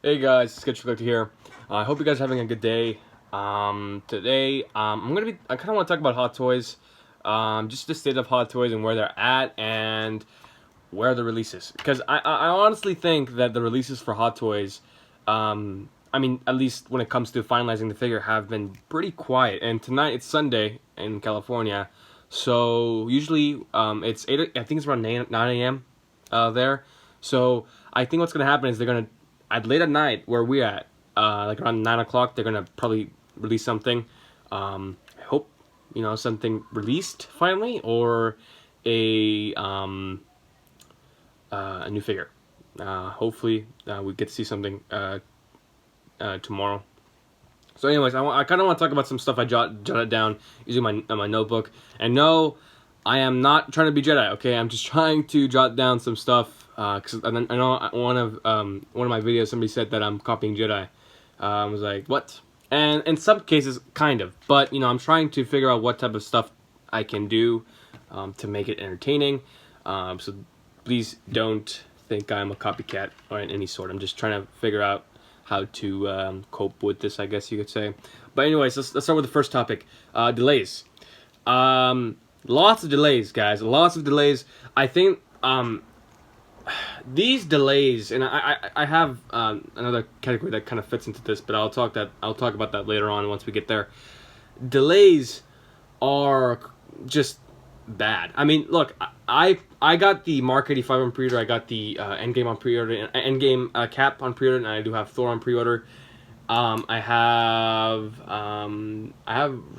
Hey guys, Sketch Collector here. I hope you guys are having a good day. Today, I kind of want to talk about Hot Toys, just the state of Hot Toys and where they're at and where the releases. Because I honestly think that the releases for Hot Toys, at least when it comes to finalizing the figure, have been pretty quiet. And tonight it's Sunday in California, so usually it's 8. I think it's around 9 a.m. There. So I think what's gonna happen is they're gonna at late at night where we're at, like around 9 o'clock, they're gonna probably release something. I hope something released finally, or a new figure. Hopefully, we get to see something tomorrow. So, anyways, I kind of want to talk about some stuff I jotted down using my notebook. And no, I am not trying to be Jedi. Okay, I'm just trying to jot down some stuff. Because I know one of my videos somebody said that I'm copying Jedi. I was like, what? And in some cases, kind of. But I'm trying to figure out what type of stuff I can do to make it entertaining. So please don't think I'm a copycat or in any sort. I'm just trying to figure out how to cope with this, I guess you could say. But anyways, let's start with the first topic. Delays. Lots of delays, guys. Lots of delays. I think these delays, and I have another category that kind of fits into this, but I'll talk about that later on once we get there. Delays are just bad. I mean, look, I got the Mark 85 on pre-order. I got the Endgame on pre-order, Endgame Cap on pre-order, and I do have Thor on pre-order. I have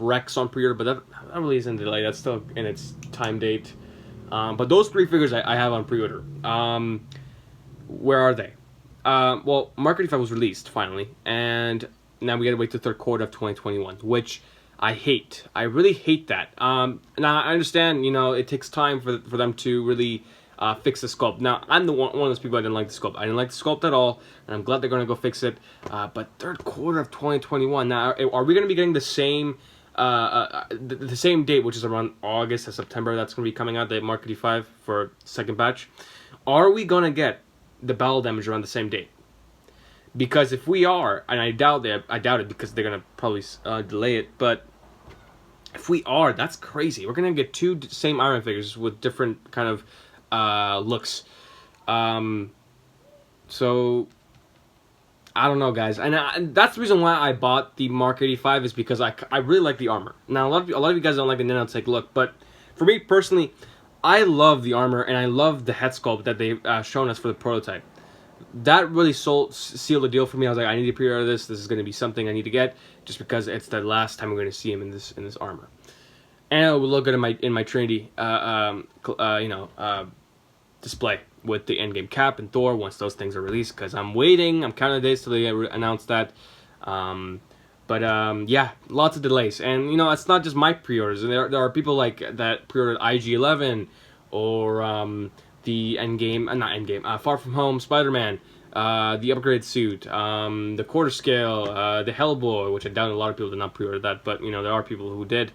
Rex on pre-order, but that really isn't a delay. That's still in its time date. But those three figures I have on pre-order. Where are they? Well, Mark 85 was released finally, and now we gotta wait to the third quarter of 2021, which I hate. I really hate that. Now I understand, it takes time for them to really fix the sculpt. Now I'm one of those people that didn't like the sculpt. I didn't like the sculpt at all, and I'm glad they're gonna go fix it. But third quarter of 2021. Now, are we gonna be getting the same? The same date, which is around August or September, that's going to be coming out, the Mark 85 for second batch. Are we going to get the battle damage around the same date? Because if we are, and I doubt it because they're going to probably delay it, but if we are, that's crazy. We're going to get two same Iron figures with different kind of looks. So I don't know, guys, and that's the reason why I bought the Mark 85 is because I really like the armor. Now a lot of you guys don't like the Nanotek look, but for me personally, I love the armor and I love the head sculpt that they've shown us for the prototype. That really sealed the deal for me. I was like, I need to pre-order this. This is going to be something I need to get, just because it's the last time we're going to see him in this armor, and it will look good in my Trinity, display with the Endgame Cap and Thor once those things are released, because I'm counting the days till they announce that. Yeah, lots of delays, and it's not just my pre-orders. There are people like that pre-ordered IG-11 or the Endgame, not Endgame, Far From Home Spider-Man, the upgrade suit, the quarter scale, the Hellboy, which I doubt a lot of people did not pre-order that, but there are people who did.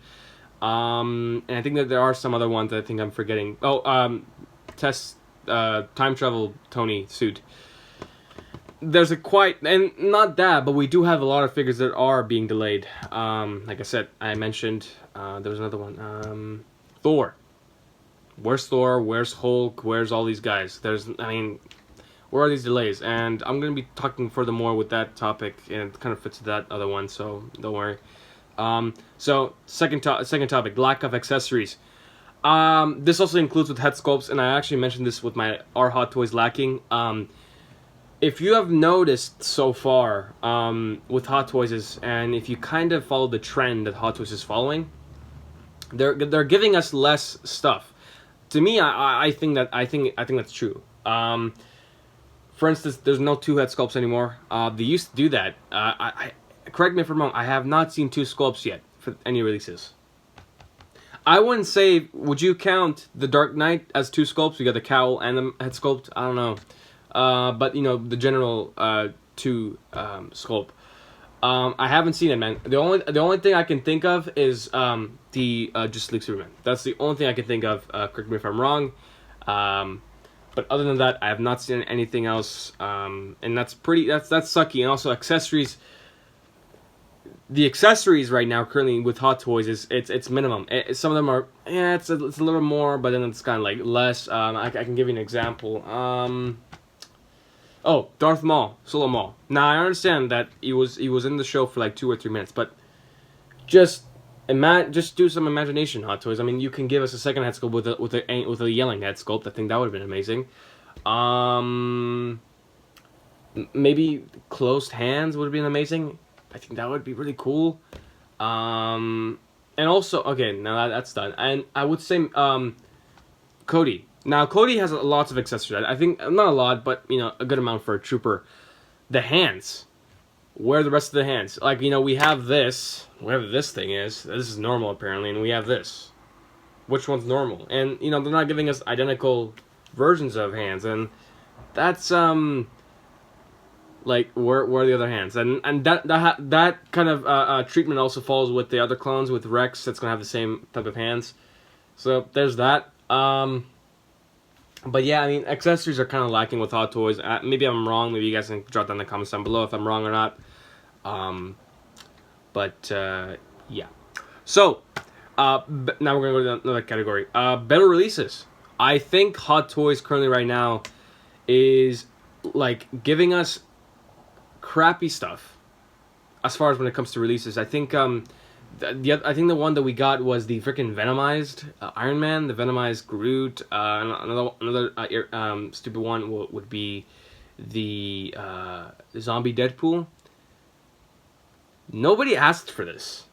And I think that there are some other ones that I think I'm forgetting. Test time travel Tony suit. There's and not that, but we do have a lot of figures that are being delayed. Like I said, I mentioned there was another one. Thor. Where's Thor? Where's Hulk? Where's all these guys? Where are these delays? And I'm gonna be talking furthermore with that topic, and it kind of fits that other one, so don't worry. So second topic: lack of accessories. This also includes with head sculpts, and I actually mentioned this with my Are Hot Toys Lacking. If you have noticed so far with Hot Toys, and if you kind of follow the trend that Hot Toys is following, they're giving us less stuff. To me, I think that's true. For instance, there's no two head sculpts anymore. They used to do that. Correct me if I'm wrong. I have not seen two sculpts yet for any releases. I wouldn't say. Would you count the Dark Knight as two sculpts? You got the cowl and the head sculpt. I don't know, but the general two sculpt. I haven't seen it, man. The only thing I can think of is the Justice League Superman. That's the only thing I can think of. Correct me if I'm wrong. But other than that, I have not seen anything else, and that's sucky. And also accessories. The accessories right now currently with Hot Toys is it's minimum. Some of them are it's a little more, but then it's kind of like less. I can give you an example. Oh, Darth Maul, Solo Maul. Now I understand that he was in the show for like 2 or 3 minutes, but just do some imagination, Hot Toys. I mean, you can give us a second head sculpt with a yelling head sculpt. I think that would have been amazing. Maybe closed hands would have been amazing. I think that would be really cool. And also, okay, now that's done. And I would say Cody. Now Cody has lots of accessories. I think not a lot, but a good amount for a trooper. The hands. Where are the rest of the hands? Like, we have this, whatever this thing is. This is normal, apparently, and we have this. Which one's normal? And, they're not giving us identical versions of hands, and that's, like, where are the other hands? And that kind of treatment also falls with the other clones, with Rex, that's going to have the same type of hands. So, there's that. But yeah, I mean, accessories are kind of lacking with Hot Toys. Maybe I'm wrong. Maybe you guys can drop down in the comments down below if I'm wrong or not. Yeah. So, now we're going to go to another category. Better releases. I think Hot Toys currently right now is, like, giving us crappy stuff as far as when it comes to releases. I think, I think the one that we got was the freaking Venomized Iron Man, the Venomized Groot. Another stupid one would be the zombie Deadpool. Nobody asked for this.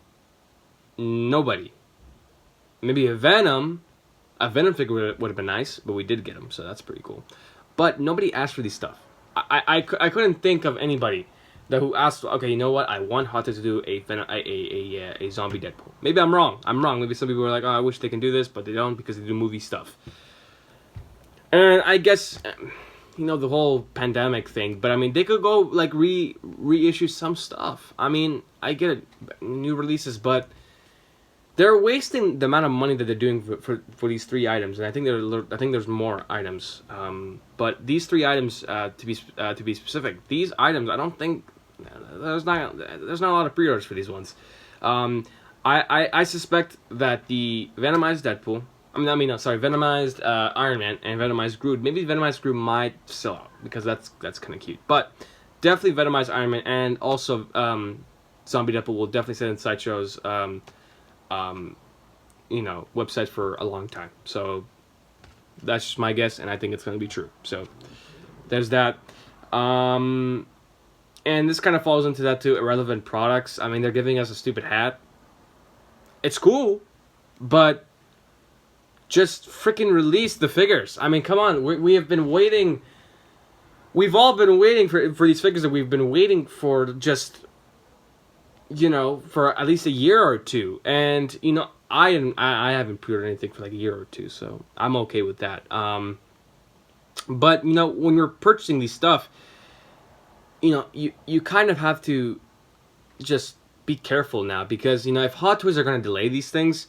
Nobody. Maybe a Venom figure would have been nice, but we did get him, so that's pretty cool. But nobody asked for these stuff. I couldn't think of anybody who asked, okay, you know what? I want Hot Toys to do a zombie Deadpool. Maybe I'm wrong. Maybe some people are like, oh, I wish they can do this, but they don't because they do movie stuff. And I guess, the whole pandemic thing. But I mean, they could go like reissue some stuff. I mean, I get it, new releases, but they're wasting the amount of money that they're doing for these 3 items. And I think there's more items. But these 3 items, to be specific, these items, I don't think there's not a lot of pre-orders for these ones. I suspect that the Venomized Deadpool, Venomized Iron Man and Venomized Groot. Maybe Venomized Groot might sell out because that's kind of cute. But definitely Venomized Iron Man and also Zombie Deadpool will definitely sit in Sideshow's website for a long time. So that's just my guess, and I think it's going to be true. So there's that. And this kind of falls into that too. Irrelevant products. I mean, they're giving us a stupid hat. It's cool, but just freaking release the figures. I mean, come on. We have been waiting. We've all been waiting for these figures that we've been waiting for just, for at least a year or two. And, I haven't pre-ordered anything for like a year or two, so I'm okay with that. But, when you're purchasing these stuff, you kind of have to just be careful now. Because, if Hot Toys are going to delay these things,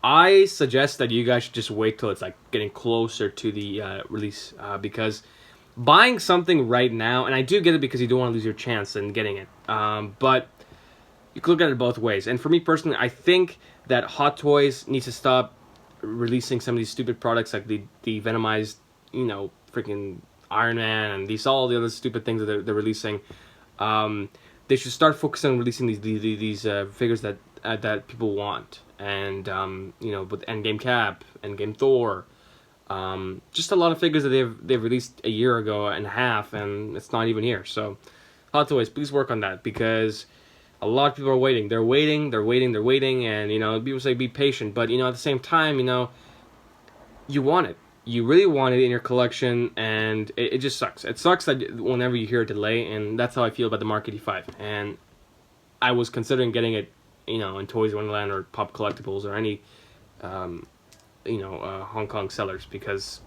I suggest that you guys should just wait till it's like getting closer to the release. Because buying something right now, and I do get it because you don't want to lose your chance in getting it. But you can look at it both ways. And for me personally, I think that Hot Toys needs to stop releasing some of these stupid products like the Venomized, freaking Iron Man and all the other stupid things that they're releasing. They should start focusing on releasing these figures that people want. And, with Endgame Cap, Endgame Thor, just a lot of figures that they've released a year ago and a half, and it's not even here. So, Hot Toys, please work on that, because a lot of people are waiting. They're waiting, and, people say be patient, but, at the same time, you want it. You really want it in your collection, and it just sucks. It sucks that whenever you hear a delay, and that's how I feel about the Mark 85. And I was considering getting it, in Toys Wonderland or Pop Collectibles or any, Hong Kong sellers, because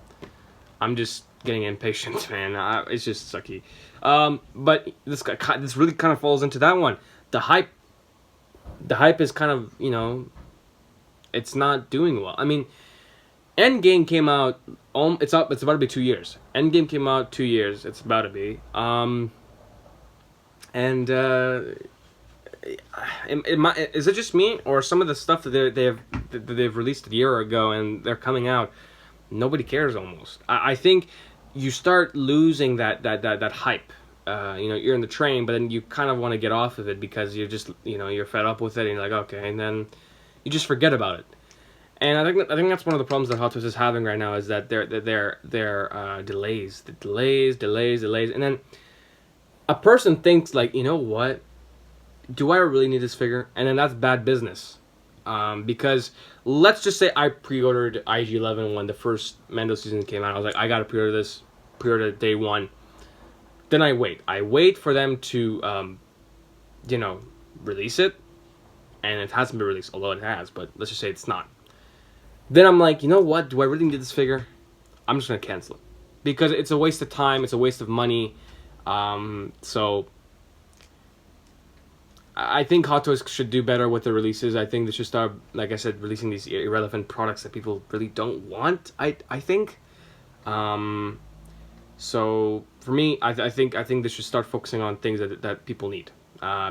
I'm just getting impatient, man. It's just sucky. But this really kind of falls into that one. The hype is kind of, it's not doing well. I mean, Endgame came out. It's up. It's about to be 2 years. Endgame came out 2 years. It's about to be. And is it just me, or some of the stuff that they've released a year ago and they're coming out, nobody cares almost. I think you start losing that hype. You're in the train, but then you kind of want to get off of it because you're just you're fed up with it, and you're like, okay, and then you just forget about it. And I think that's one of the problems that Hot Toys is having right now, is that their delays, and then a person thinks like, you know what, do I really need this figure? And then that's bad business, because let's just say I pre-ordered IG-11 when the first Mando season came out. I was like, I gotta pre-order day one. Then I wait for them to release it, and it hasn't been released, although it has, but let's just say it's not. Then I'm like, you know what? Do I really need this figure? I'm just gonna cancel it because it's a waste of time. It's a waste of money. So I think Hot Toys should do better with the releases. I think they should start, like I said, releasing these irrelevant products that people really don't want. I think. So for me, I think they should start focusing on things that people need.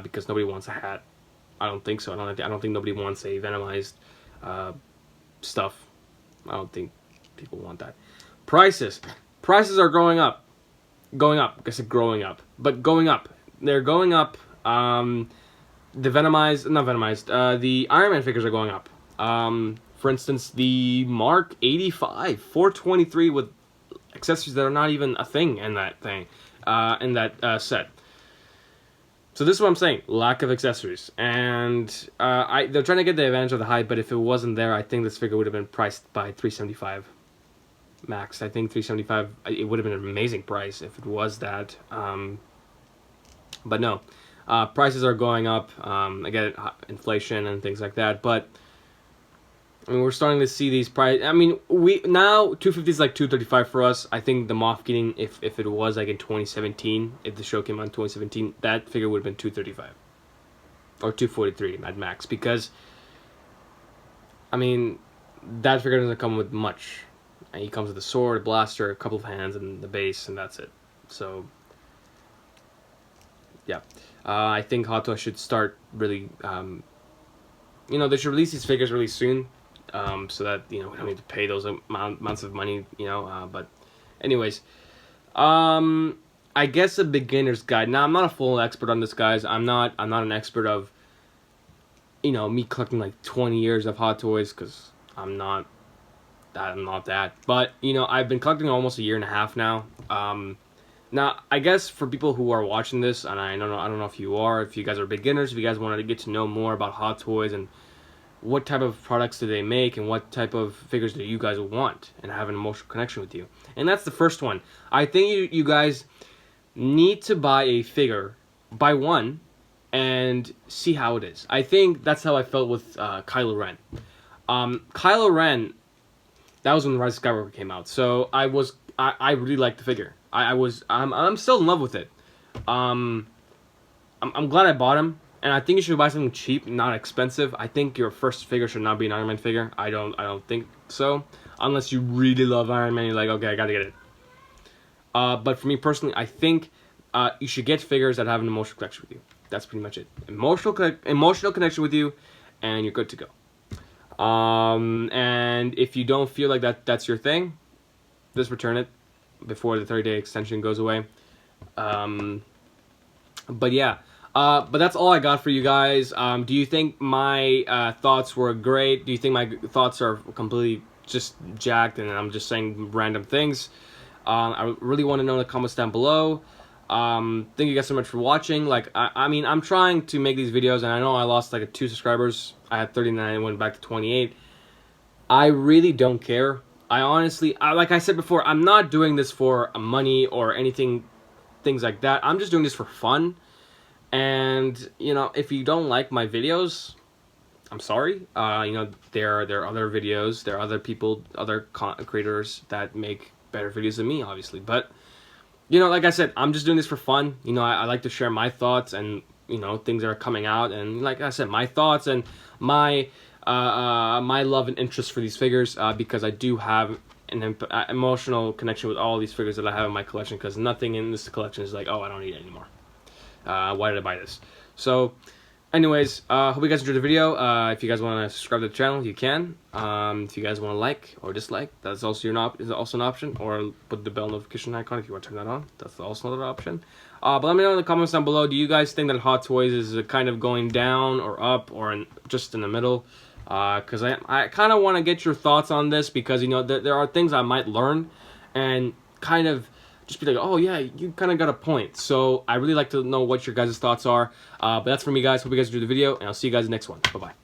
Because nobody wants a hat. I don't think so. I don't think nobody wants a Venomized stuff. I don't think people want that. Prices are going up. I said growing up, but going up. They're going up. The the Iron Man figures are going up. For instance, the Mark 85 423 with accessories that are not even a thing in that set. So this is what I'm saying: lack of accessories, and they're trying to get the advantage of the hype. But if it wasn't there, I think this figure would have been priced by $375 max. I think $375. It would have been an amazing price if it was that. But no, prices are going up. I get it, inflation and things like that. But I mean, we're starting to see these price. I mean, we now 250 is like 235 for us. I think the Moff Gideon, if it was like in 2017, if the show came out in 2017, that figure would have been 235 or 243 at max. Because I mean, that figure doesn't come with much. And he comes with a sword, a blaster, a couple of hands, and the base, and that's it. So yeah, I think Hot Toys should start really. They should release these figures really soon. So that we don't need to pay those amounts of money, But, anyways, I guess a beginner's guide. Now, I'm not a full expert on this, guys. I'm not an expert of, me collecting like 20 years of Hot Toys, because I'm not that. But I've been collecting almost a year and a half now. Now, I guess for people who are watching this, and I don't know if you guys are beginners, if you guys wanted to get to know more about Hot Toys and what type of products do they make and what type of figures do you guys want and have an emotional connection with you. And that's the first one. I think you guys need to buy a figure, buy one, and see how it is. I think that's how I felt with Kylo Ren. Kylo Ren, that was when Rise of Skywalker came out. So I really liked the figure. I'm still in love with it. I'm glad I bought him. And I think you should buy something cheap, not expensive. I think your first figure should not be an Iron Man figure. I don't think so. Unless you really love Iron Man, you're like, okay, I gotta get it. But for me personally, I think you should get figures that have an emotional connection with you. That's pretty much it. Emotional connection with you, and you're good to go. And if you don't feel like that's your thing, just return it before the 30-day extension goes away. But yeah. But that's all I got for you guys. Do you think my thoughts were great? Do you think my thoughts are completely just jacked and I'm just saying random things? I really want to know in the comments down below. Thank you guys so much for watching. Like, I mean, I'm trying to make these videos, and I know I lost like 2 subscribers. I had 39 and went back to 28. I really don't care. I honestly, like I said before, I'm not doing this for money or anything, things like that. I'm just doing this for fun. And, if you don't like my videos, I'm sorry. There are other videos, there are other people, other creators that make better videos than me, obviously. But, like I said, I'm just doing this for fun. I like to share my thoughts and, things that are coming out. And like I said, my thoughts and my my love and interest for these figures, because I do have an emotional connection with all these figures that I have in my collection, because nothing in this collection is like, oh, I don't need it anymore. Why did I buy this? So, anyways, hope you guys enjoyed the video. If you guys want to subscribe to the channel, you can. If you guys want to like or dislike, that's also is also an option. Or put the bell notification icon if you want to turn that on. That's also another option. But let me know in the comments down below. Do you guys think that Hot Toys is kind of going down or up or just in the middle? Because I kind of want to get your thoughts on this, because you know there are things I might learn and kind of just be like, oh yeah, you kind of got a point. So I really like to know what your guys' thoughts are. But that's for me, guys. Hope you guys enjoyed the video, and I'll see you guys in the next one. Bye bye.